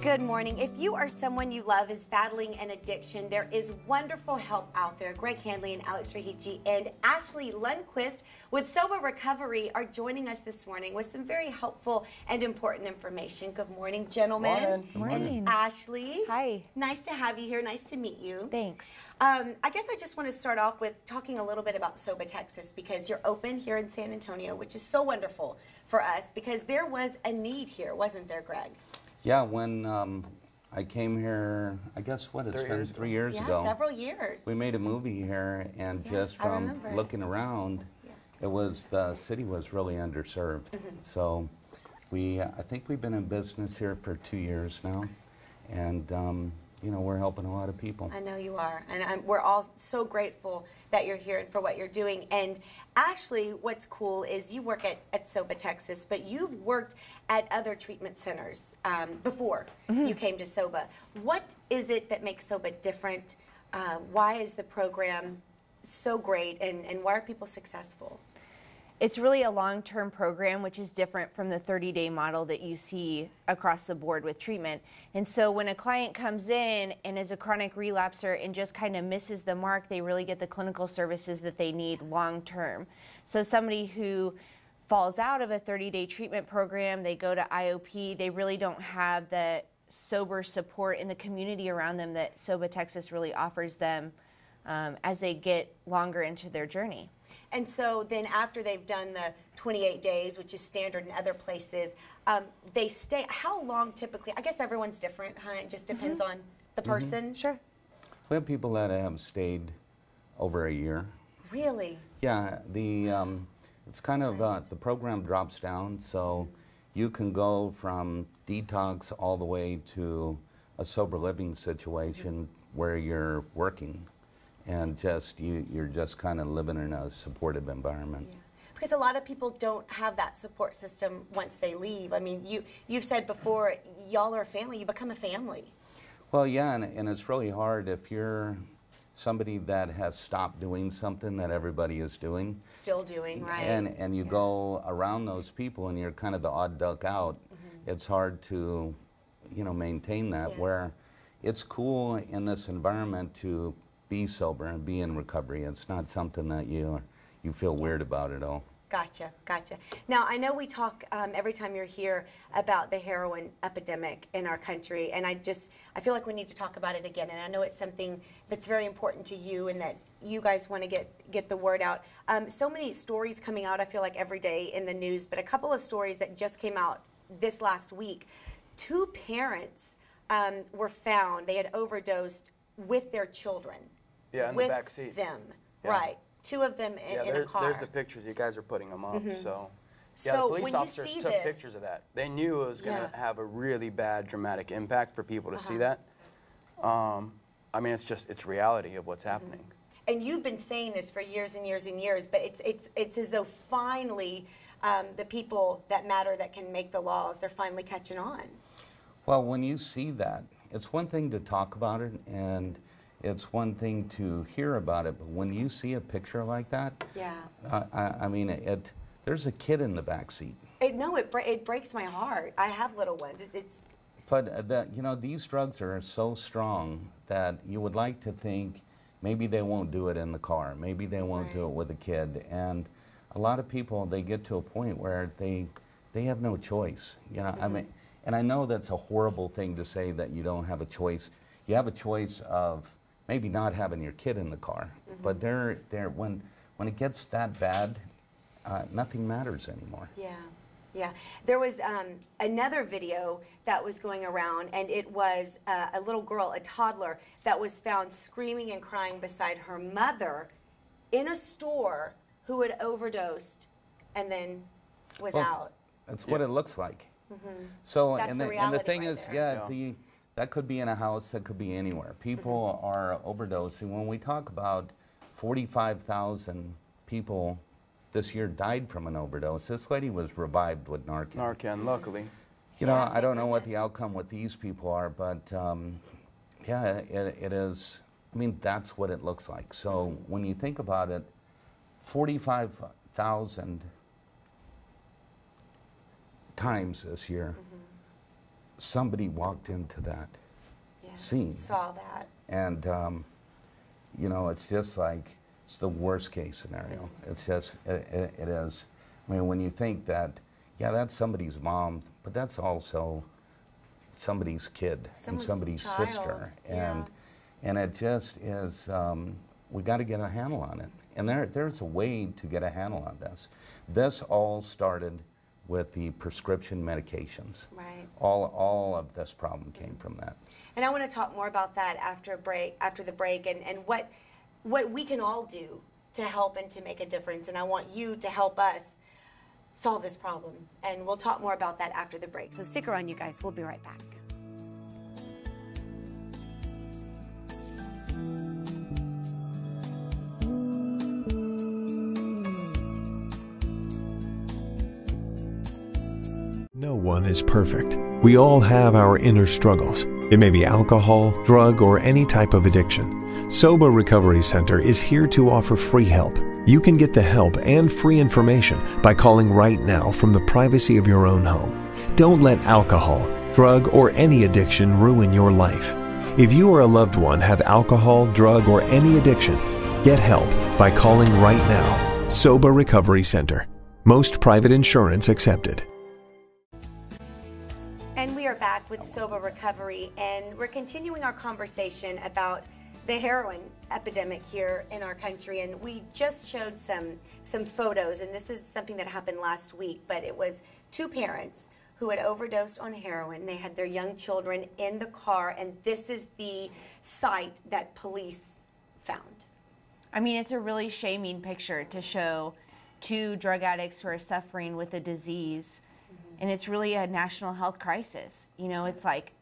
Good morning. If you or someone you love is battling an addiction, there is wonderful help out there. Greg Handley and Alex Rahici and Ashley Lundquist with Sober Recovery are joining us this morning with some very helpful and important information. Good morning, gentlemen. Good morning. And Ashley. Hi. Nice to have you here. Nice to meet you. Thanks. I guess I just want to start off with talking a little bit about Sober Texas, because you're open here in San Antonio, which is so wonderful for us because there was a need here, wasn't there, Greg? Yeah, when I came here, I guess it's been 3 years ago. Yeah, several years. We made a movie here, and just from looking around, the city was really underserved. So I think we've been in business here for 2 years now, and you know, we're helping a lot of people. I know you are, and we're all so grateful that you're here and for what you're doing. And Ashley, what's cool is you work at Sober Texas, but you've worked at other treatment centers before you came to Sober. What is it that makes Sober different? Why is the program so great, and why are people successful? It's really a long-term program, which is different from the 30-day model that you see across the board with treatment. And so when a client comes in and is a chronic relapser and just kind of misses the mark, they really get the clinical services that they need long-term. So somebody who falls out of a 30-day treatment program, they go to IOP, they really don't have the sober support in the community around them that Sober Texas really offers them as they get longer into their journey. And so then after they've done the 28 days, which is standard in other places, they stay. How long typically? I guess everyone's different, huh? It just depends on the person. Sure. We have people that have stayed over a year. Really? Yeah, it's kind of, the program drops down, so you can go from detox all the way to a sober living situation where you're working. And you're just kind of living in a supportive environment. Yeah. Because a lot of people don't have that support system once they leave. I mean, you've said before, y'all are a family. You become a family. Well, yeah, and it's really hard if you're somebody that has stopped doing something that everybody is doing. Still doing, right. And you go around those people and you're kind of the odd duck out. It's hard to, you know, maintain that, where it's cool in this environment to be sober and be in recovery. It's not something that you feel weird about at all. Gotcha, gotcha. Now, I know we talk every time you're here about the heroin epidemic in our country, and I feel like we need to talk about it again, and I know it's something that's very important to you and that you guys want to get the word out. So many stories coming out, I feel like every day in the news, but a couple of stories that just came out this last week. 2 parents were found, they had overdosed with their children. Yeah, in the back seat. With them, right. 2 of them in a car. There's the pictures. You guys are putting them up. So, yeah, so the police officers took pictures of that. They knew it was going to have a really bad, dramatic impact for people to see that. I mean, it's reality of what's happening. And you've been saying this for years and years and years, but it's as though finally the people that matter, that can make the laws, they're finally catching on. Well, when you see that, it's one thing to talk about it, and it's one thing to hear about it, but when you see a picture like that, I mean, there's a kid in the back seat. It breaks my heart. I have little ones. But you know, these drugs are so strong that you would like to think maybe they won't do it in the car, maybe they won't do it with a kid, and a lot of people, they get to a point where they have no choice. You know, I mean, and I know that's a horrible thing to say, that you don't have a choice. You have a choice of maybe not having your kid in the car, but when it gets that bad, nothing matters anymore. Yeah, yeah. There was another video that was going around, and it was a little girl, a toddler, that was found screaming and crying beside her mother in a store, who had overdosed and then was out. That's what it looks like. So, that's and the thing is, that could be in a house, that could be anywhere. People are overdosing. When we talk about 45,000 people this year died from an overdose, this lady was revived with Narcan. Narcan, luckily. You know, I don't know what the outcome with these people are, but yeah, it is. I mean, that's what it looks like. So when you think about it, 45,000 times this year. somebody walked into that scene. Saw that. And, you know, it's just like, it's the worst case scenario. It's just, it is. I mean, when you think that, yeah, that's somebody's mom, but that's also somebody's kid and somebody's child. Sister. Yeah. And it just is, we got to get a handle on it. And there's a way to get a handle on this. This all started with the prescription medications. Right. All of this problem came from that. And I want to talk more about that after the break, and what we can all do to help and to make a difference. And I want you to help us solve this problem. And we'll talk more about that after the break. So stick around, you guys. We'll be right back. No one is perfect. We all have our inner struggles. It may be alcohol, drug, or any type of addiction. Sober Recovery Center is here to offer free help. You can get the help and free information by calling right now from the privacy of your own home. Don't let alcohol, drug, or any addiction ruin your life. If you or a loved one have alcohol, drug, or any addiction, get help by calling right now. Sober Recovery Center. Most private insurance accepted. And we are back with Sober Recovery, and we're continuing our conversation about the heroin epidemic here in our country. And we just showed some photos, and this is something that happened last week, but it was two parents who had overdosed on heroin. They had their young children in the car, and this is the site that police found. I mean, it's a really shaming picture to show two drug addicts who are suffering with a disease. And it's really a national health crisis. You know, it's like,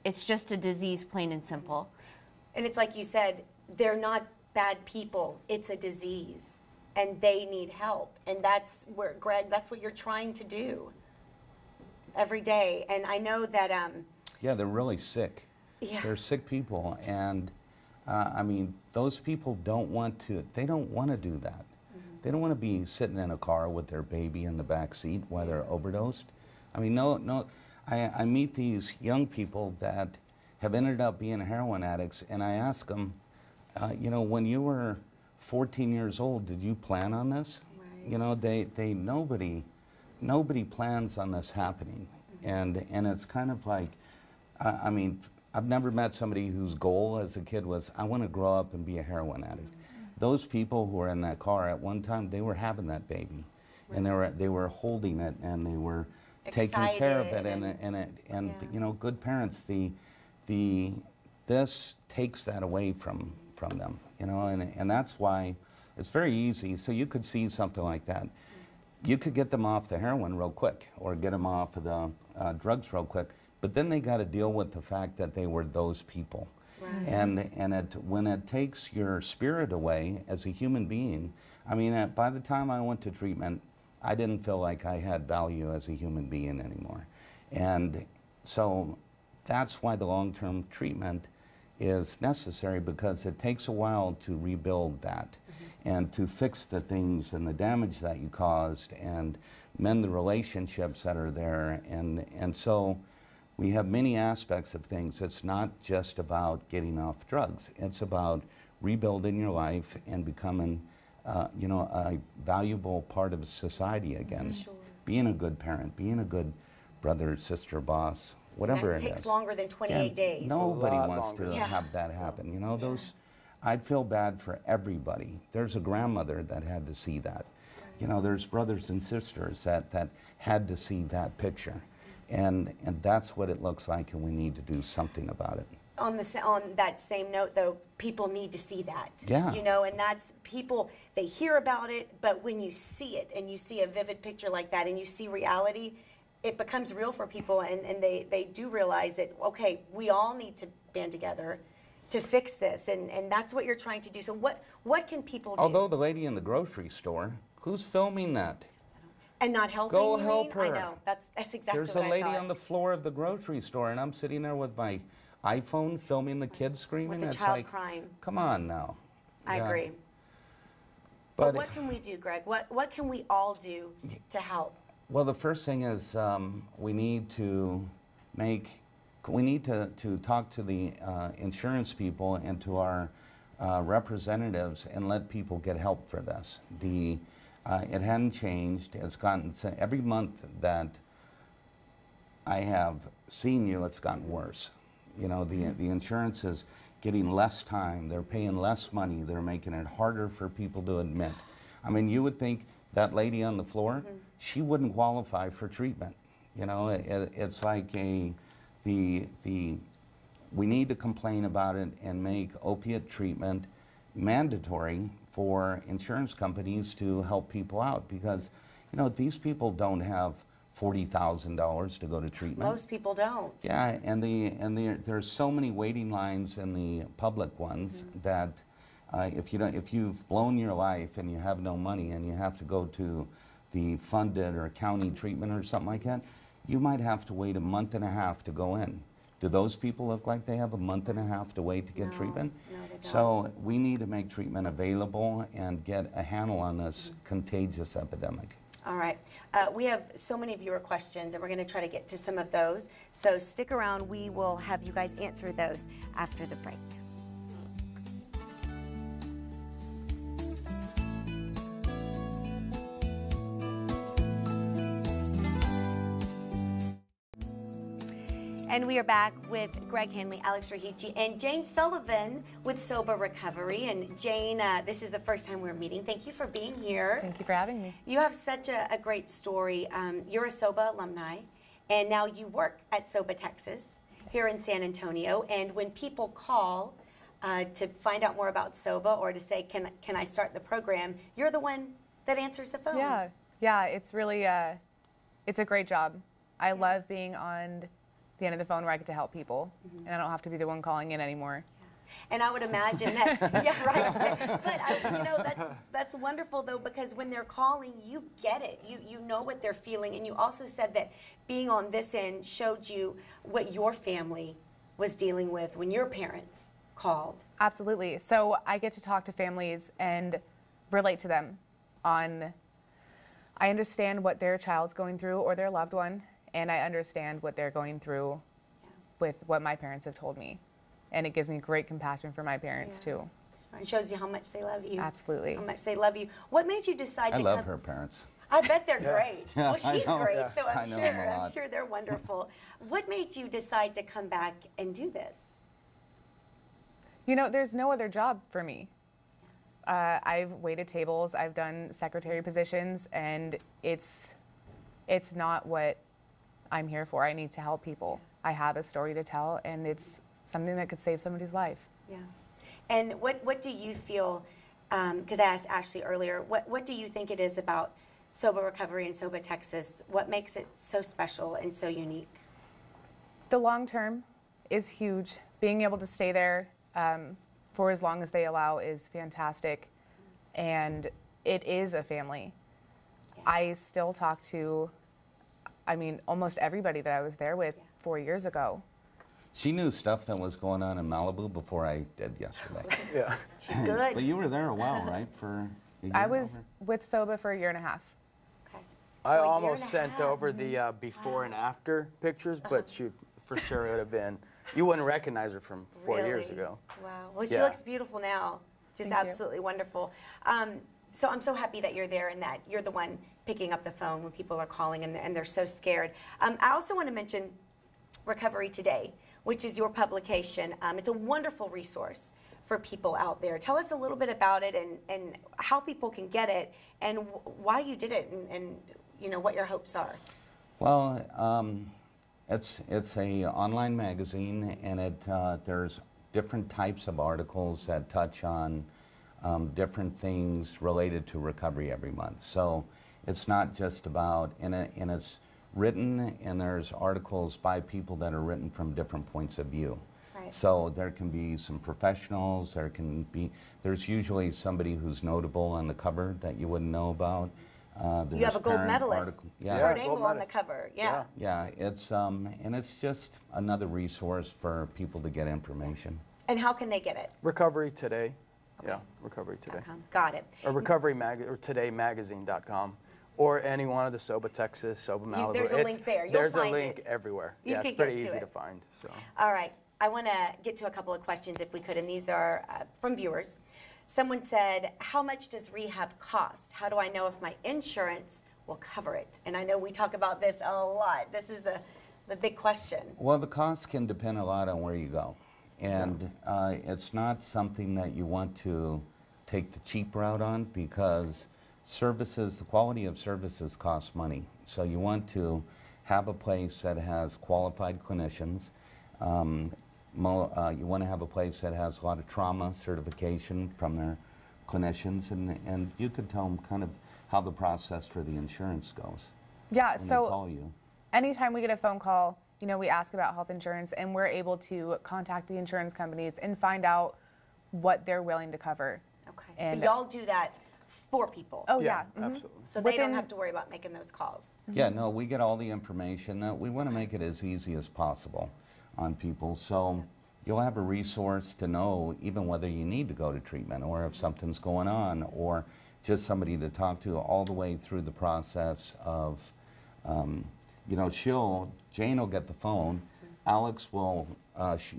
it's just a disease, plain and simple. And it's like you said, they're not bad people. It's a disease, and they need help. And that's where, Greg, that's what you're trying to do every day. And I know that... yeah, they're really sick. Yeah. They're sick people. And, I mean, those people don't want to, they don't want to do that. They don't want to be sitting in a car with their baby in the back seat while they're overdosed. I mean, I meet these young people that have ended up being heroin addicts, and I ask them, you know, when you were 14 years old, did you plan on this? Right. You know, nobody plans on this happening. And it's kind of like, I mean, I've never met somebody whose goal as a kid was, I want to grow up and be a heroin addict. Those people who were in that car at one time, they were having that baby, and they were holding it, and they were taking care of it, and you know, good parents. This takes that away from them, you know, and that's why it's very easy. So you could see something like that. You could get them off the heroin real quick, or get them off of the drugs real quick, but then they got to deal with the fact that they were those people. Right. And when it takes your spirit away as a human being, I mean, by the time I went to treatment, I didn't feel like I had value as a human being anymore. And so that's why the long-term treatment is necessary, because it takes a while to rebuild that and to fix the things and the damage that you caused and mend the relationships that are there. And so we have many aspects of things. It's not just about getting off drugs. It's about rebuilding your life and becoming, you know, a valuable part of society again. Sure. Being a good parent, being a good brother, sister, boss, whatever it is. That takes longer than 28 days. Nobody wants to have that happen. You know, I'd feel bad for everybody. There's a grandmother that had to see that. You know, there's brothers and sisters that had to see that picture. And that's what it looks like, and we need to do something about it. On that same note, though, people need to see that. Yeah. You know, and that's people, they hear about it, but when you see it and you see a vivid picture like that and you see reality, it becomes real for people, and they do realize that, okay, we all need to band together to fix this, and that's what you're trying to do. So what can people do? Although the lady in the grocery store, who's filming that? And not helping. Go help her. I know. That's exactly There's what a lady I thought. on the floor of the grocery store, and I'm sitting there with my iPhone filming the kid screaming. With the it's child like, crying. Come on now. I agree. But what can we do, Greg? What can we all do to help? Well, the first thing is we need to we need to talk to the insurance people and to our representatives and let people get help for this. It hadn't changed. It's gotten, every month that I have seen you, it's gotten worse. You know, the insurance is getting less time, they're paying less money, they're making it harder for people to admit. I mean, you would think that lady on the floor, she wouldn't qualify for treatment. You know, it's like we need to complain about it and make opiate treatment mandatory for insurance companies to help people out, because, you know, these people don't have $40,000 to go to treatment. Most people don't. Yeah, and there's so many waiting lines in the public ones that if you've blown your life and you have no money and you have to go to the funded or county treatment or something like that, you might have to wait a month and a half to go in. Do those people look like they have a month and a half to wait to get treatment? No, they don't. So we need to make treatment available and get a handle on this contagious epidemic. All right. We have so many viewer questions, and we're going to try to get to some of those. So stick around. We will have you guys answer those after the break. And we are back with Greg Hanley, Alex Rahici, and Jane Sullivan with Sober Recovery. And Jane, this is the first time we're meeting. Thank you for being here. Thank you for having me. You have such a great story. You're a SOBA alumni, and now you work at SOBA Texas here in San Antonio. And when people call to find out more about SOBA or to say, can I start the program, you're the one that answers the phone. Yeah, it's really, it's a great job. I love being on the end of the phone where I get to help people, and I don't have to be the one calling in anymore. And I would imagine that, yeah, right. But you know, that's wonderful though, because when they're calling, you get it. You know what they're feeling, and you also said that being on this end showed you what your family was dealing with when your parents called. Absolutely. So I get to talk to families and relate to them on, I understand what their child's going through or their loved one, and I understand what they're going through with what my parents have told me. And it gives me great compassion for my parents too. It shows you how much they love you. Absolutely. How much they love you. What made you decide to come? I love her parents. I bet they're great. Yeah, Well, she's great, so I'm sure they're wonderful. What made you decide to come back and do this? You know, there's no other job for me. I've waited tables, I've done secretary positions, and it's not what I'm here for. I need to help people. I have a story to tell, and it's something that could save somebody's life. Yeah. And what do you feel, because I asked Ashley earlier, what do you think it is about Sober Recovery and SOBA Texas? What makes it so special and so unique? The long term is huge. Being able to stay there for as long as they allow is fantastic, and it is a family. Yeah. I still talk to, I mean, almost everybody that I was there with 4 years ago. She knew stuff that was going on in Malibu before I did yesterday. Yeah. She's good. But you were there a while, right? For a year I was over? with SOBA for a year and a half. Okay. I So a year almost and a sent half. over the before and after pictures, but she for sure it would have been, you wouldn't recognize her from 4 years Really? ago. Wow. Well, she Yeah. looks beautiful now. Just Thank you. absolutely wonderful. So I'm so happy that you're there and that you're the one picking up the phone when people are calling and they're so scared. I also want to mention Recovery Today, which is your publication. It's a wonderful resource for people out there. Tell us a little bit about it and how people can get it and why you did it and you know what your hopes are. Well, it's a online magazine, and there's different types of articles that touch on different things related to recovery every month. So it's not just about, and it's written, and there's articles by people that are written from different points of view. Right. So there can be some professionals, there's usually somebody who's notable on the cover that you wouldn't know about. You have a gold parent medalist, article- Kurt Yeah, Angle gold on the medalist. cover. Yeah. Yeah, it's and it's just another resource for people to get information. And how can they get it? Recovery Today. Yeah, Recovery Today. Got it. Or todaymagazine.com. Or any one of the Soba Texas, Soba Malibu. There's a link there. You'll There's find a link it. everywhere. You Yeah, can it's pretty get to easy it. to find. So. All right. I want to get to a couple of questions if we could, and these are from viewers. Someone said, how much does rehab cost? How do I know if my insurance will cover it? And I know we talk about this a lot. This is the big question. Well, the cost can depend a lot on where you go. And it's not something that you want to take the cheap route on, because services, the quality of services costs money. So you want to have a place that has qualified clinicians. You want to have a place that has a lot of trauma certification from their clinicians, and you could tell them kind of how the process for the insurance goes. Yeah, when they so call you. anytime we get a phone call, you know, we ask about health insurance, and we're able to contact the insurance companies and find out what they're willing to cover. Okay. And But y'all do that for people. oh yeah, Absolutely. So they don't Within- have to worry about making those calls. Yeah, no, we get all the information. We want to make it as easy as possible on people. So you'll have a resource to know even whether you need to go to treatment, or if something's going on, or just somebody to talk to all the way through the process of, you know, Jane will get the phone, Alex will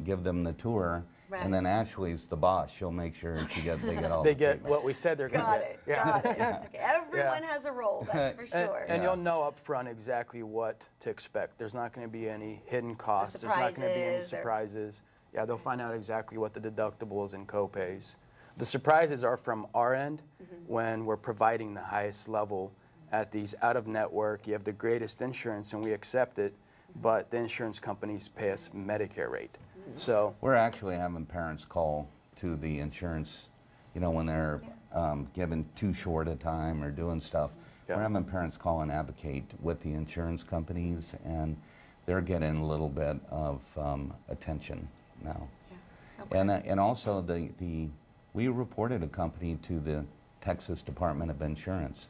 give them the tour, Right. and then Ashley's the boss. She'll make sure they get all They the get treatment. what we said they're going to Got get. it. Yeah. Got it. Okay. Everyone Yeah. has a role, that's for sure. And you'll know up front exactly what to expect. There's not going to be any hidden costs. There's not going to be any surprises or- surprises. Yeah, they'll find out exactly what the deductibles and copays. The surprises are from our end when we're providing the highest level at these out-of-network. You have the greatest insurance, and we accept it, but the insurance companies pay us Medicare rate. So We're actually having parents call to the insurance, you know, when they're given too short a time or doing stuff. Yeah. We're having parents call and advocate with the insurance companies, and they're getting a little bit of attention now. Yeah. Okay. And also we reported a company to the Texas Department of Insurance,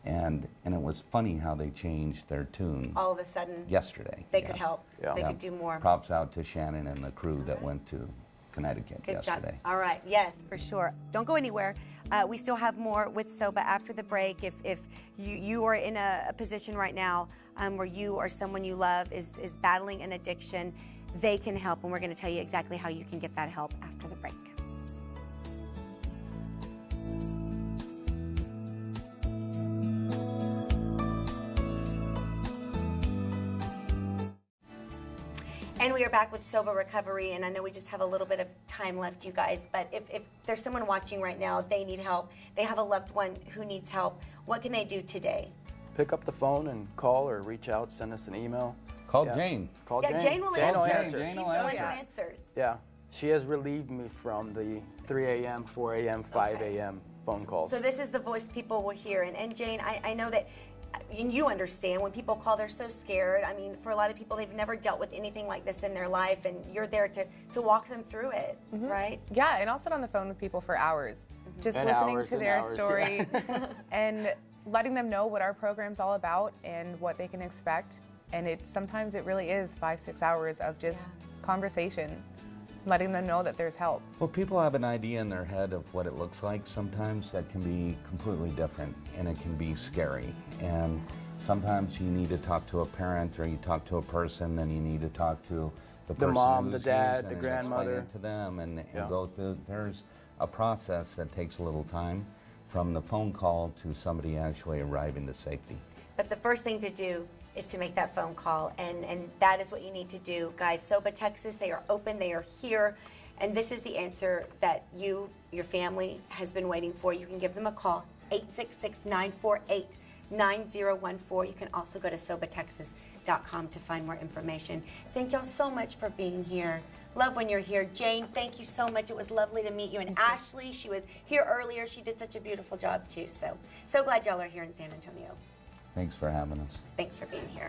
and it was funny how they changed their tune All of a sudden, yesterday. they Yeah. could help. Yeah. They Yeah. could do more. Props out to Shannon and the crew that went to Connecticut Good yesterday. job. All right. Yes, for sure. Don't go anywhere. We still have more with SOBA after the break. If you are in a position right now where you or someone you love is battling an addiction, they can help, and we're going to tell you exactly how you can get that help after the break. And we are back with SOBA Recovery, and I know we just have a little bit of time left, you guys, but if there's someone watching right now, they need help, they have a loved one who needs help, what can they do today? pick up the phone and call or reach out, send us an email. Call Yeah. Jane. Call Yeah, Jane. Jane will Jane will answer. answer. Jane She's will the one answer. who answers. Yeah. She has relieved me from the 3 a.m., 4 a.m., 5 a.m. phone calls. So this is the voice people will hear. And Jane, I know that, and you understand, when people call, they're so scared. I mean, for a lot of people, they've never dealt with anything like this in their life, and you're there to walk them through it, right? Yeah, and I'll sit on the phone with people for hours, just And listening hours to and their hours, story and letting them know what our program's all about and what they can expect. And sometimes it really is 5-6 hours of just conversation, letting them know that there's help. Well, people have an idea in their head of what it looks like sometimes that can be completely different, and it can be scary. And sometimes you need to talk to a parent, or you talk to a person, and you need to talk to the person mom, who's the dad, using the it, grandmother. explain it to them, and Yeah. go through. There's a process that takes a little time, from the phone call to somebody actually arriving to safety. But the first thing to do is to make that phone call, and that is what you need to do. Guys, SOBA Texas, they are open, they are here, and this is the answer that your family has been waiting for. You can give them a call, 866-948-9014. You can also go to sobatexas.com to find more information. Thank y'all so much for being here. Love when you're here. Jane, thank you so much. It was lovely to meet you. And Ashley, she was here earlier. She did such a beautiful job too. So glad y'all are here in San Antonio. Thanks for having us. Thanks for being here.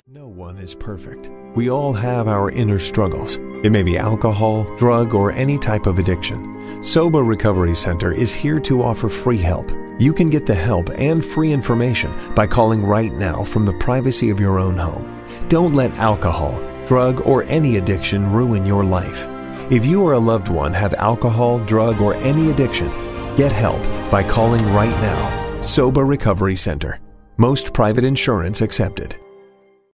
No one is perfect. We all have our inner struggles. It may be alcohol, drug, or any type of addiction. SOBA Recovery Center is here to offer free help. You can get the help and free information by calling right now from the privacy of your own home. Don't let alcohol, drug, or any addiction ruin your life. If you or a loved one have alcohol, drug, or any addiction, get help by calling right now. Sober Recovery Center. Most private insurance accepted.